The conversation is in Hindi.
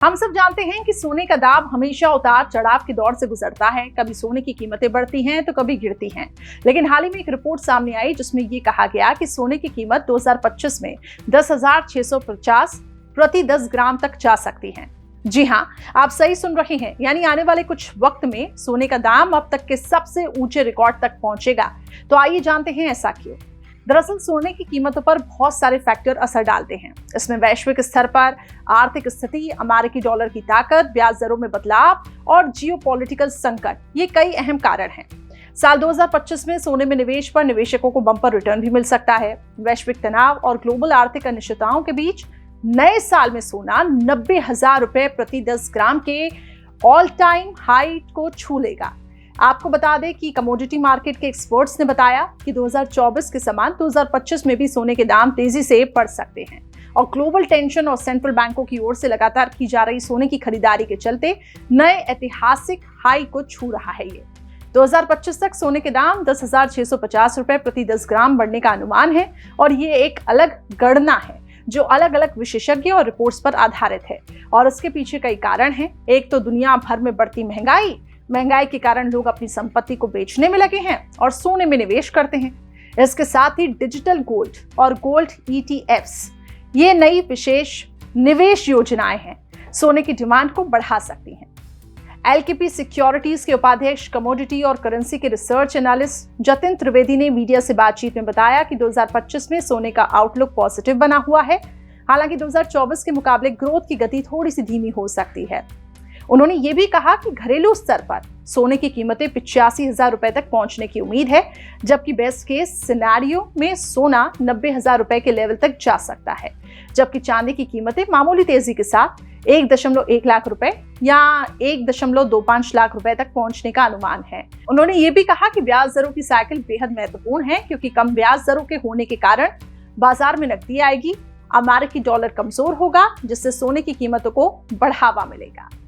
हम सब जानते हैं कि सोने का दाम हमेशा उतार चढ़ाव के दौर से गुजरता है। कभी सोने की कीमतें बढ़ती हैं तो कभी गिरती हैं। लेकिन हाल ही में एक रिपोर्ट सामने आई जिसमें ये कहा गया कि सोने की कीमत 2025 में 10,650 प्रति 10 ग्राम तक जा सकती है। जी हाँ, आप सही सुन रहे हैं, यानी आने वाले कुछ वक्त में सोने का दाम अब तक के सबसे ऊंचे रिकॉर्ड तक पहुंचेगा। तो आइए जानते हैं ऐसा क्यों। दरअसल सोने की कीमतों पर बहुत सारे फैक्टर असर डालते हैं। इसमें वैश्विक स्तर पर आर्थिक स्थिति, अमेरिकी डॉलर की ताकत, ब्याज दरों में बदलाव और जियोपॉलिटिकल संकट, ये कई अहम कारण हैं। साल 2025 में सोने में निवेश पर निवेशकों को बम्पर रिटर्न भी मिल सकता है। वैश्विक तनाव और ग्लोबल आर्थिक अनिश्चितताओं के बीच नए साल में सोना 90,000 रुपए प्रति 10 ग्राम के ऑल टाइम हाई को छू लेगा। आपको बता दें कि कमोडिटी मार्केट के एक्सपर्ट्स ने बताया कि 2024 के समान 2025 में भी सोने के दाम तेजी से बढ़ सकते हैं और ग्लोबल टेंशन और सेंट्रल बैंकों की ओर से लगातार की जा रही सोने की खरीदारी के चलते नए ऐतिहासिक हाई को छू रहा है। ये 2025 तक सोने के दाम 10,650 रुपए प्रति 10 ग्राम बढ़ने का अनुमान है और ये एक अलग गणना है जो अलग अलग विशेषज्ञ और रिपोर्ट्स पर आधारित है और इसके पीछे कई कारण हैं। एक तो दुनिया भर में बढ़ती महंगाई के कारण लोग अपनी संपत्ति को बेचने में लगे हैं और सोने में निवेश करते हैं। इसके साथ ही डिजिटल गोल्ड और गोल्ड ETFs, ये नई विशेष निवेश योजनाएं हैं, सोने की डिमांड को बढ़ा सकती हैं। LKP सिक्योरिटीज के उपाध्यक्ष, कमोडिटी और करेंसी के रिसर्च एनालिस्ट जतिन त्रिवेदी ने मीडिया से बातचीत में बताया कि 2025 में सोने का आउटलुक पॉजिटिव बना हुआ है। हालांकि 2024 के मुकाबले ग्रोथ की गति थोड़ी सी धीमी हो सकती है। उन्होंने ये भी कहा कि घरेलू स्तर पर सोने की कीमतें 85,000 रुपए तक पहुंचने की उम्मीद है, जबकि बेस्ट केस सिनेरियो में सोना 90,000 रुपए के लेवल तक जा सकता है। जबकि चांदी की कीमतें मामूली तेजी के साथ 1.1 लाख रुपए या 1.25 लाख रुपए तक पहुंचने का अनुमान है। उन्होंने ये भी कहा कि ब्याज दरों की साइकिल बेहद महत्वपूर्ण है, क्योंकि कम ब्याज दरों के होने के कारण बाजार में नकदी आएगी, अमेरिकी डॉलर कमजोर होगा, जिससे सोने की कीमतों को बढ़ावा मिलेगा।